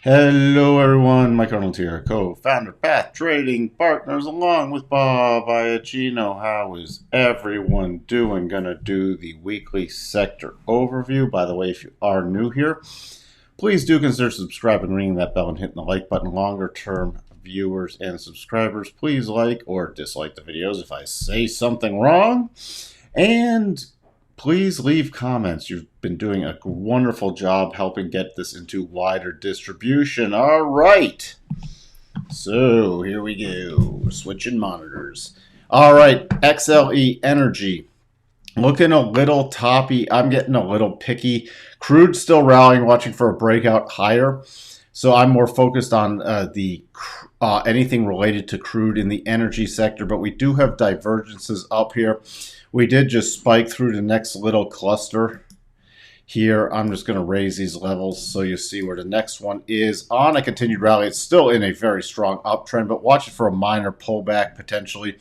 Hello everyone, Mike Arnold here, co-founder, Path Trading Partners, along with Bob Iacino. How is everyone doing? Gonna do the weekly sector overview. By the way, if you are new here, please do consider subscribing, ringing that bell, and hitting the like button. Longer term viewers and subscribers, please like or dislike the videos if I say something wrong. And please leave comments. You've been doing a wonderful job helping get this into wider distribution. All right. So here we go. Switching monitors. All right. XLE Energy. Looking a little toppy. I'm getting a little picky. Crude still rallying, watching for a breakout higher. So I'm more focused on anything related to crude in the energy sector. But we do have divergences up here. We did just spike through the next little cluster here. I'm just going to raise these levels so you see where the next one is on a continued rally. It's still in a very strong uptrend, but watch it for a minor pullback potentially.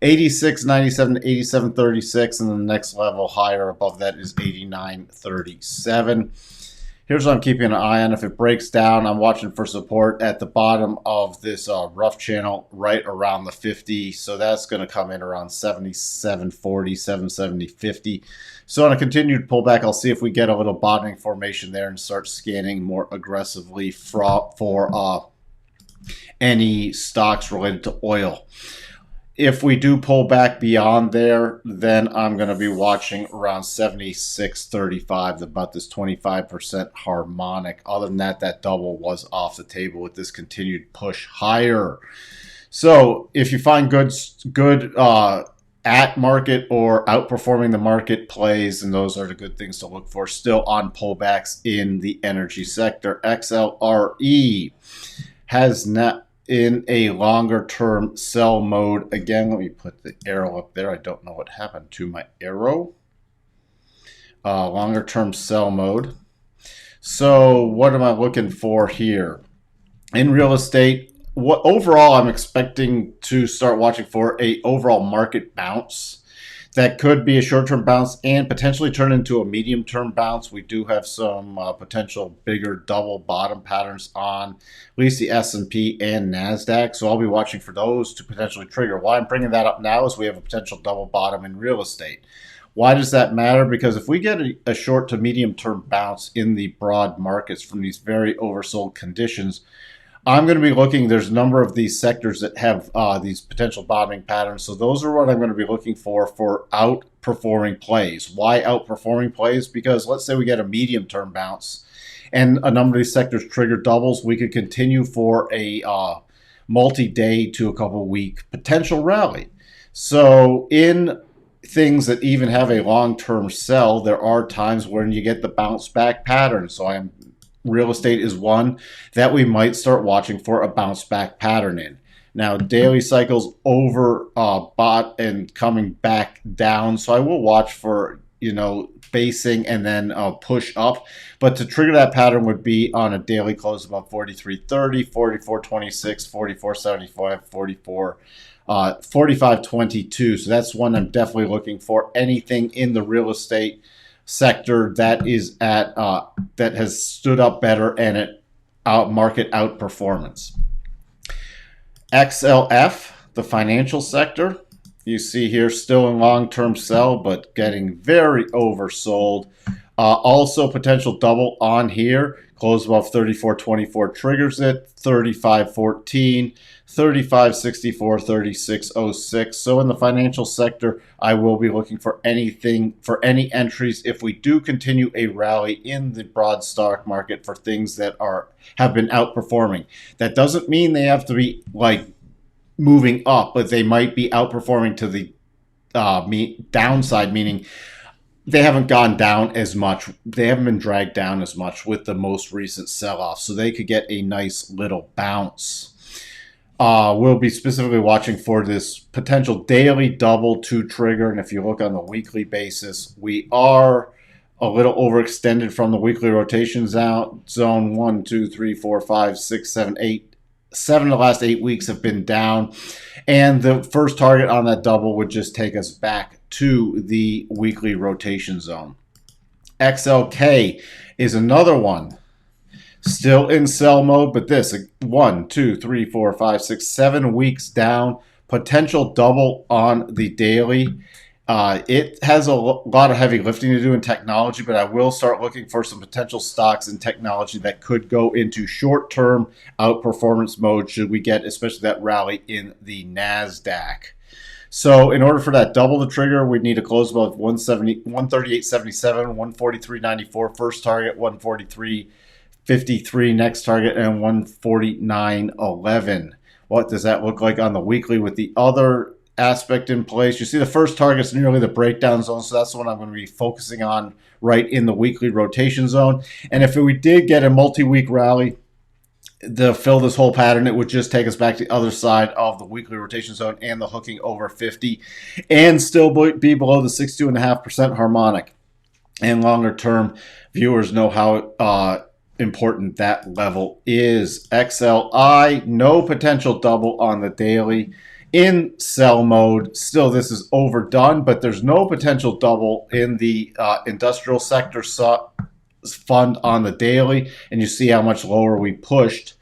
86.97 to 87.36, and the next level higher above that is 89.37. Here's what I'm keeping an eye on. If it breaks down, I'm watching for support at the bottom of this rough channel right around the 50. So that's going to come in around 77.40, 770.50. So on a continued pullback, I'll see if we get a little bottoming formation there and start scanning more aggressively for any stocks related to oil. If we do pull back beyond there, then I'm going to be watching around 76.35, about this 25% harmonic. Other than that, that double was off the table with this continued push higher. So if you find good at market or outperforming the market plays, and those are the good things to look for, still on pullbacks in the energy sector. XLRE has not in a longer term sell mode. Again, let me put the arrow up there. I don't know what happened to my arrow. Longer term sell mode. So what am I looking for here? In real estate, overall I'm expecting to start watching for a overall market bounce. That could be a short-term bounce and potentially turn into a medium-term bounce. We do have some potential bigger double bottom patterns on at least the S&P and NASDAQ. So I'll be watching for those to potentially trigger. Why I'm bringing that up now is we have a potential double bottom in real estate. Why does that matter? Because if we get a short to medium-term bounce in the broad markets from these very oversold conditions, I'm going to be looking, there's a number of these sectors that have these potential bottoming patterns. So those are what I'm going to be looking for outperforming plays. Why outperforming plays? Because let's say we get a medium-term bounce and a number of these sectors trigger doubles. We could continue for a multi-day to a couple-week potential rally. So in things that even have a long-term sell, there are times when you get the bounce back pattern. So real estate is one that we might start watching for a bounce back pattern in. Now, daily cycles over bought and coming back down. So I will watch for, basing and then push up. But to trigger that pattern would be on a daily close about 43.30, 44.26, 44.75, 45.22. So that's one I'm definitely looking for. Anything in the real estate sector that is at that has stood up better and at market outperformance. XLF, the financial sector, you see here still in long-term sell, but getting very oversold. Also potential double on here. Close above 34.24 triggers it. 35.14, 35.64, 36.06. So in the financial sector, I will be looking for any entries if we do continue a rally in the broad stock market for things that have been outperforming. That doesn't mean they have to be like moving up, but they might be outperforming to the downside, meaning they haven't gone down as much. They haven't been dragged down as much with the most recent sell-off, so they could get a nice little bounce. We'll be specifically watching for this potential daily double to trigger, and if you look on the weekly basis, we are a little overextended from the weekly rotation zone. 1, 2, 3, 4, 5, 6, 7, 8 7 of the last 8 weeks have been down. And the first target on that double would just take us back to the weekly rotation zone. XLK is another one. Still in sell mode, but this 1, 2, 3, 4, 5, 6, 7 weeks down. Potential double on the daily. It has a lot of heavy lifting to do in technology, but I will start looking for some potential stocks in technology that could go into short-term outperformance mode should we get especially that rally in the NASDAQ. So in order for that double to trigger, we'd need to close above 138.77, 143.94, first target 143.53, next target, and 149.11. What does that look like on the weekly with the other aspect in place? You see the first target's nearly the breakdown zone, so that's the one I'm going to be focusing on right in the weekly rotation zone. And if we did get a multi-week rally to fill this whole pattern, it would just take us back to the other side of the weekly rotation zone and the hooking over 50 and still be below the 62.5% harmonic. And longer term, viewers know how important that level is. XLI, no potential double on the daily. In sell mode, still this is overdone, but there's no potential double in the industrial sector fund on the daily, and you see how much lower we pushed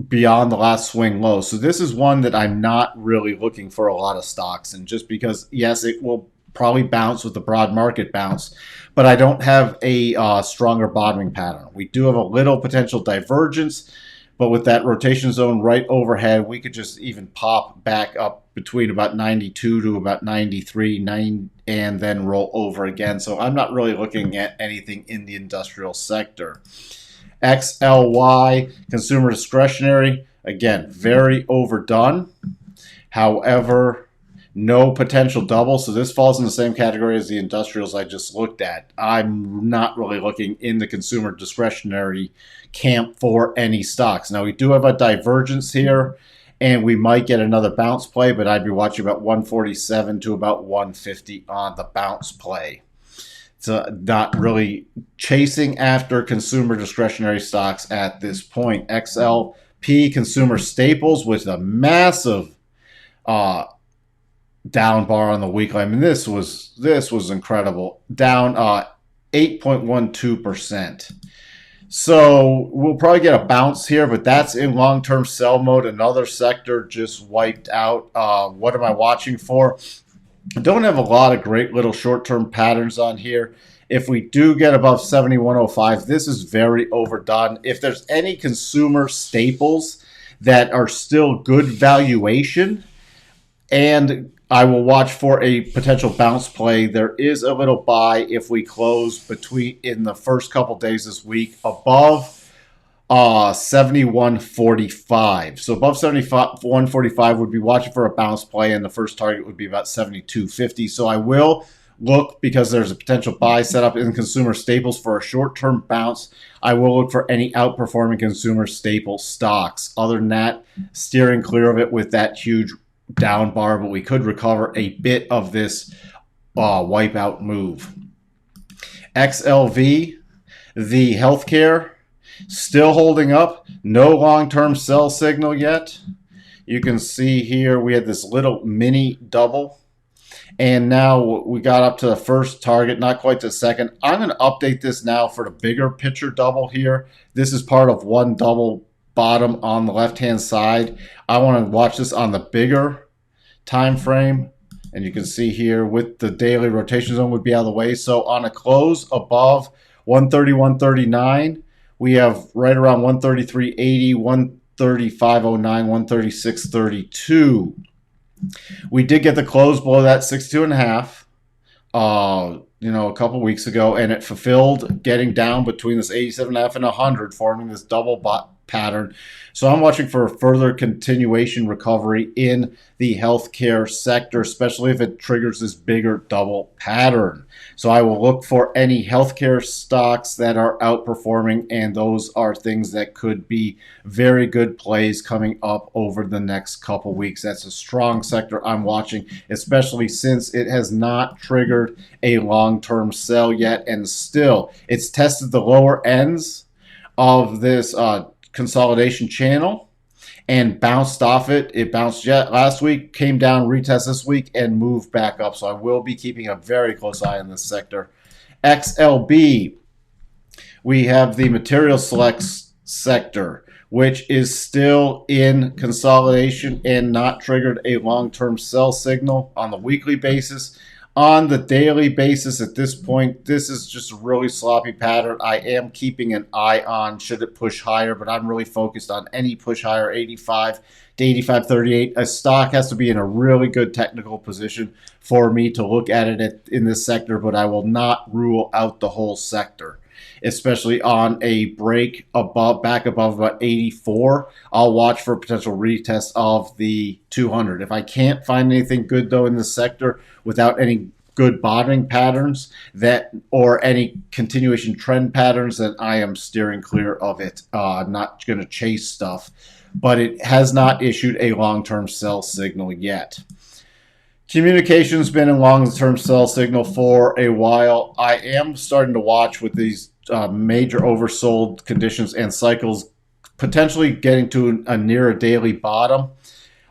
beyond the last swing low. So this is one that I'm not really looking for a lot of stocks, and just because, yes, it will probably bounce with the broad market bounce, but I don't have a stronger bottoming pattern. We do have a little potential divergence, but with that rotation zone right overhead, we could just even pop back up between about 92 to about 93, and then roll over again. So I'm not really looking at anything in the industrial sector. XLY, consumer discretionary, again, very overdone. However, no potential double, so this falls in the same category as the industrials I just looked at. I'm not really looking in the consumer discretionary camp for any stocks. Now, we do have a divergence here, and we might get another bounce play, but I'd be watching about 147 to about 150 on the bounce play. So not really chasing after consumer discretionary stocks at this point. XLP, consumer staples, with a massive down bar on the weekly. I mean, this was incredible. Down 8.12%. So we'll probably get a bounce here, but that's in long-term sell mode. Another sector just wiped out. What am I watching for? I don't have a lot of great little short-term patterns on here. If we do get above 71.05, this is very overdone. If there's any consumer staples that are still good valuation, and I will watch for a potential bounce play. There is a little buy if we close in the first couple days this week above 71.45. So above 71.45 would be watching for a bounce play, and the first target would be about 72.50. So I will look, because there's a potential buy set up in consumer staples for a short-term bounce. I will look for any outperforming consumer staple stocks. Other than that, steering clear of it with that huge down bar, but we could recover a bit of this wipeout move. XLV, the healthcare, still holding up. No long-term sell signal yet. You can see here we had this little mini double, and now we got up to the first target, not quite the second. I'm going to update this now for the bigger picture double here. This is part of one double bottom on the left-hand side. I want to watch this on the bigger time frame, and you can see here with the daily rotation zone would be out of the way. So on a close above 131.39, we have right around 133.80, 135.09, 136.32. We did get the close below that 62.5 a couple weeks ago, and it fulfilled getting down between this 87.5 and 100, forming this double bot pattern. So I'm watching for a further continuation recovery in the healthcare sector, especially if it triggers this bigger double pattern. So I will look for any healthcare stocks that are outperforming, and those are things that could be very good plays coming up over the next couple weeks. That's a strong sector I'm watching, especially since it has not triggered a long-term sell yet, and still it's tested the lower ends of this consolidation channel, and bounced off it. It bounced last week, came down, retest this week, and moved back up. So I will be keeping a very close eye on this sector. XLB, we have the material selects sector, which is still in consolidation and not triggered a long-term sell signal on the weekly basis. On the daily basis at this point, this is just a really sloppy pattern. I am keeping an eye on should it push higher, but I'm really focused on any push higher, 85 to 85.38. A stock has to be in a really good technical position for me to look at it in this sector, but I will not rule out the whole sector, especially on a break back above about 84. I'll watch for a potential retest of the 200. If I can't find anything good though in this sector without any good bottoming patterns or any continuation trend patterns, then I am steering clear of it. I'm not going to chase stuff, but it has not issued a long-term sell signal yet. Communication's been a long-term sell signal for a while. I am starting to watch with these major oversold conditions and cycles potentially getting to a near a daily bottom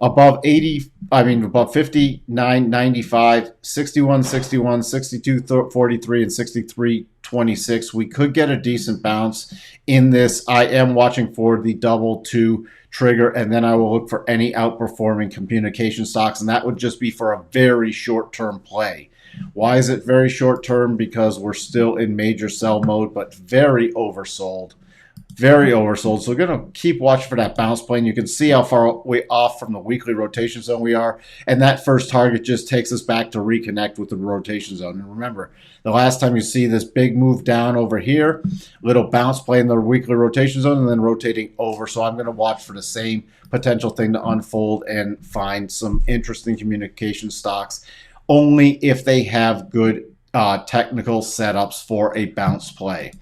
above 59.95, 61.61, 62.43, and 63.26. We could get a decent bounce in this. I am watching for the double two trigger, and then I will look for any outperforming communication stocks, and that would just be for a very short-term play. Why is it very short-term? Because we're still in major sell mode, but very oversold. Very oversold. So we're going to keep watching for that bounce plane. You can see how far way off from the weekly rotation zone we are. And that first target just takes us back to reconnect with the rotation zone. And remember, the last time you see this big move down over here, little bounce play in the weekly rotation zone and then rotating over. So I'm going to watch for the same potential thing to unfold and find some interesting communication stocks only if they have good technical setups for a bounce play.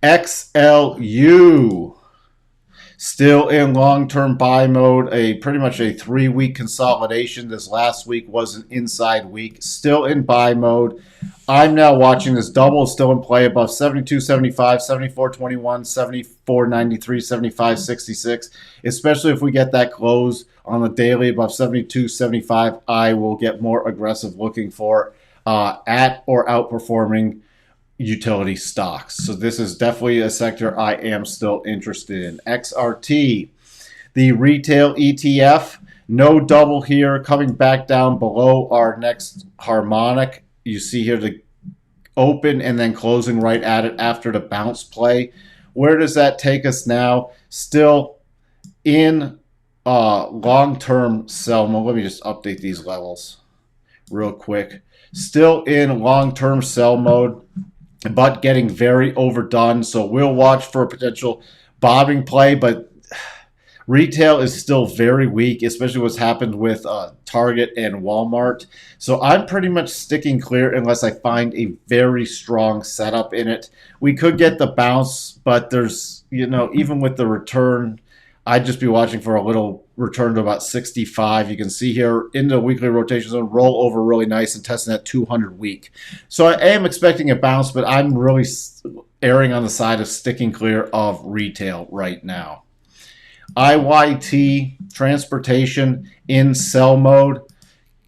XLU, still in long-term buy mode, pretty much a 3-week consolidation. This last week was an inside week, still in buy mode. I'm now watching this double, still in play above 72.75, 74.21, 74.93, 75.66. Especially if we get that close on the daily above 72.75, I will get more aggressive looking for at or outperforming utility stocks. So this is definitely a sector I am still interested in. XRT, the retail ETF, no double here, coming back down below our next harmonic. You see here the open and then closing right at it after the bounce play. Where does that take us now? Still in long-term sell mode. Let me just update these levels real quick. Still in long-term sell mode, but getting very overdone. So we'll watch for a potential bobbing play, but retail is still very weak, especially what's happened with Target and Walmart. So I'm pretty much sticking clear unless I find a very strong setup in it. We could get the bounce, but there's, even with the return, I'd just be watching for a little return to about 65. You can see here in the weekly rotation zone, roll over really nice and testing that 200 week. So I am expecting a bounce, but I'm really erring on the side of sticking clear of retail right now. IYT, transportation in sell mode,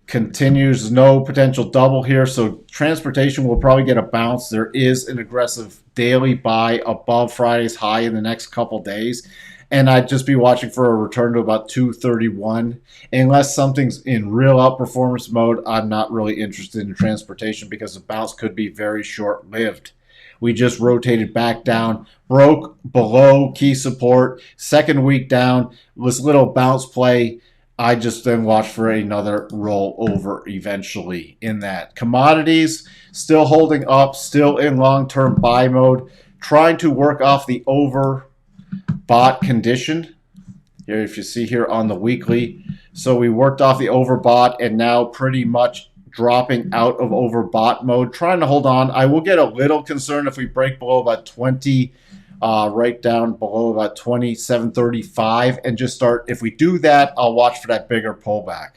continues, no potential double here. So transportation will probably get a bounce. There is an aggressive daily buy above Friday's high in the next couple days. And I'd just be watching for a return to about 231. Unless something's in real outperformance mode, I'm not really interested in transportation because the bounce could be very short-lived. We just rotated back down, broke below key support, second week down, this little bounce play. I just then watch for another rollover eventually in that. Commodities still holding up, still in long-term buy mode, trying to work off the overbought condition. Here, if you see here on the weekly, so we worked off the overbought and now pretty much dropping out of overbought mode, trying to hold on. I will get a little concerned if we break below about 20, right down below about 27.35, and just start. If we do that, I'll watch for that bigger pullback.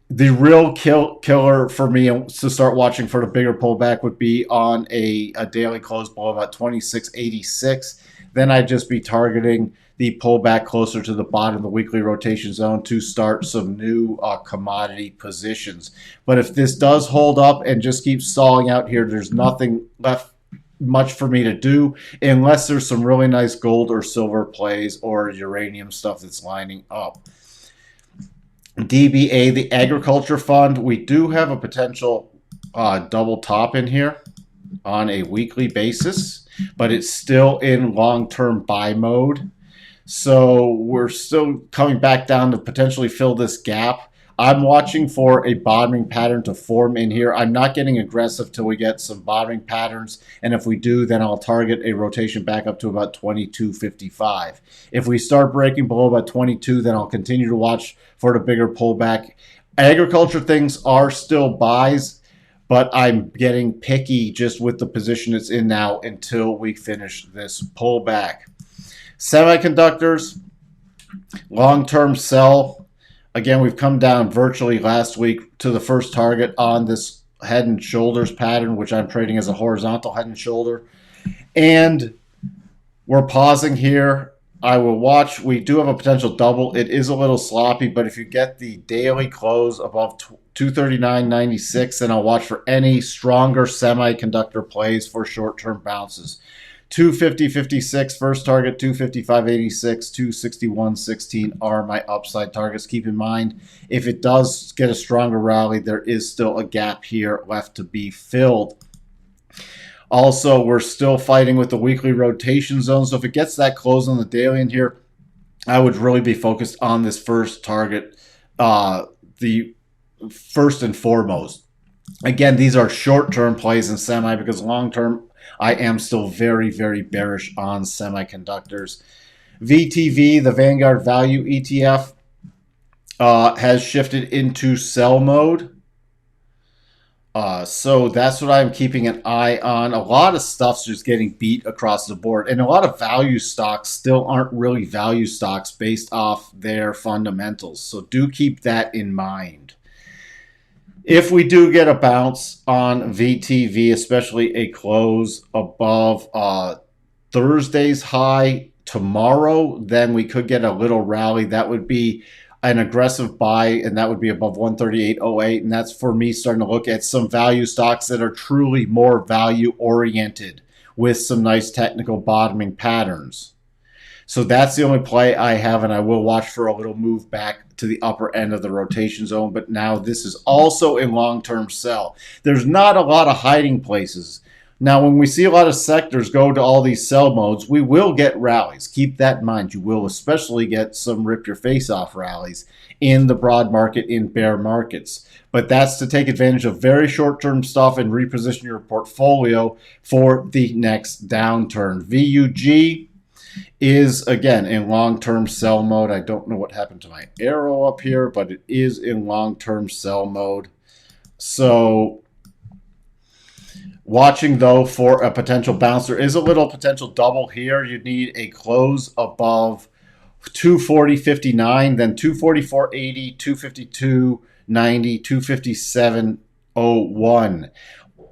The real killer for me to start watching for the bigger pullback would be on a daily close below about 26.86. Then I'd just be targeting the pullback closer to the bottom of the weekly rotation zone to start some new commodity positions. But if this does hold up and just keeps stalling out here, there's nothing left much for me to do unless there's some really nice gold or silver plays or uranium stuff that's lining up. Dba the Agriculture Fund, we do have a potential double top in here on a weekly basis, but it's still in long-term buy mode. So we're still coming back down to potentially fill this gap. I'm watching for a bottoming pattern to form in here. I'm not getting aggressive till we get some bottoming patterns. And if we do, then I'll target a rotation back up to about 22.55. If we start breaking below about 22, then I'll continue to watch for the bigger pullback. Agriculture things are still buys, but I'm getting picky just with the position it's in now until we finish this pullback. Semiconductors, long-term sell. Again, we've come down virtually last week to the first target on this head and shoulders pattern, which I'm trading as a horizontal head and shoulder. And we're pausing here. I will watch. We do have a potential double. It is a little sloppy, but if you get the daily close above 239.96, then I'll watch for any stronger semiconductor plays for short-term bounces. 250.56 first target, 255.86, 261.16 are my upside targets. Keep in mind, if it does get a stronger rally, there is still a gap here left to be filled. Also, we're still fighting with the weekly rotation zone. So if it gets that close on the daily in here, I would really be focused on this first target, the first and foremost. Again, these are short-term plays in semi because long-term, I am still very, very bearish on semiconductors. VTV, the Vanguard Value ETF, has shifted into sell mode. So that's what I'm keeping an eye on. A lot of stuff's just getting beat across the board. And a lot of value stocks still aren't really value stocks based off their fundamentals. So do keep that in mind. If we do get a bounce on VTV, especially a close above Thursday's high tomorrow, then we could get a little rally. That would be an aggressive buy, and that would be above 138.08. And that's for me starting to look at some value stocks that are truly more value oriented with some nice technical bottoming patterns. So that's the only play I have, and I will watch for a little move back to the upper end of the rotation zone. But now this is also a long-term sell. There's not a lot of hiding places. Now, when we see a lot of sectors go to all these sell modes, we will get rallies. Keep that in mind. You will especially get some rip-your-face-off rallies in the broad market, in bear markets. But that's to take advantage of very short-term stuff and reposition your portfolio for the next downturn. VUG is, again, in long-term sell mode. I don't know what happened to my arrow up here, but it is in long-term sell mode. So watching, though, for a potential bounce. There is a little potential double here. You need a close above 240.59, then 244.80, 252.90, 257.01.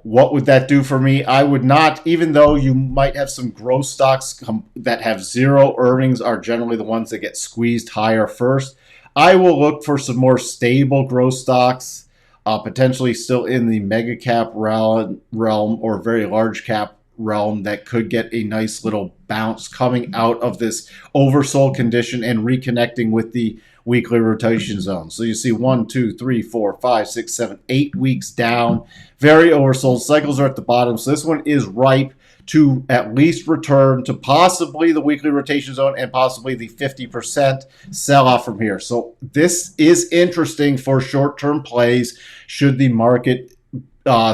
What would that do for me? I would not, even though you might have some growth stocks that have zero earnings are generally the ones that get squeezed higher first. I will look for some more stable growth stocks, potentially still in the mega cap realm or very large cap realm that could get a nice little bounce coming out of this oversold condition and reconnecting with the weekly rotation zone. So you see 1, 2, 3, 4, 5, 6, 7, 8 weeks down. Very oversold. Cycles are at the bottom. So this one is ripe to at least return to possibly the weekly rotation zone and possibly the 50% sell-off from here. So this is interesting for short-term plays should the market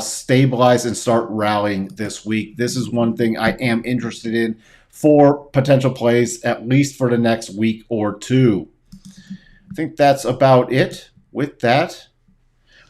stabilize and start rallying this week. This is one thing I am interested in for potential plays, at least for the next week or two. I think that's about it. With that,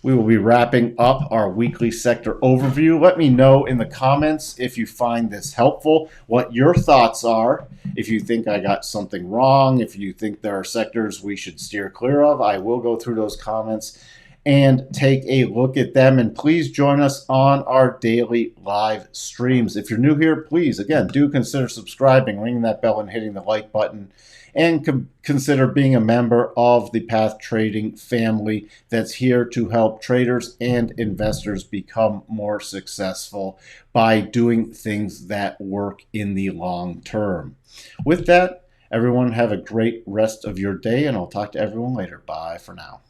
we will be wrapping up our weekly sector overview. Let me know in the comments if you find this helpful, what your thoughts are. If you think I got something wrong, if you think there are sectors we should steer clear of, I will go through those comments. and take a look at them. And please join us on our daily live streams. If you're new here, please, again, do consider subscribing, ringing that bell, and hitting the like button. And consider being a member of the Path Trading family that's here to help traders and investors become more successful by doing things that work in the long term. With that, everyone have a great rest of your day, and I'll talk to everyone later. Bye for now.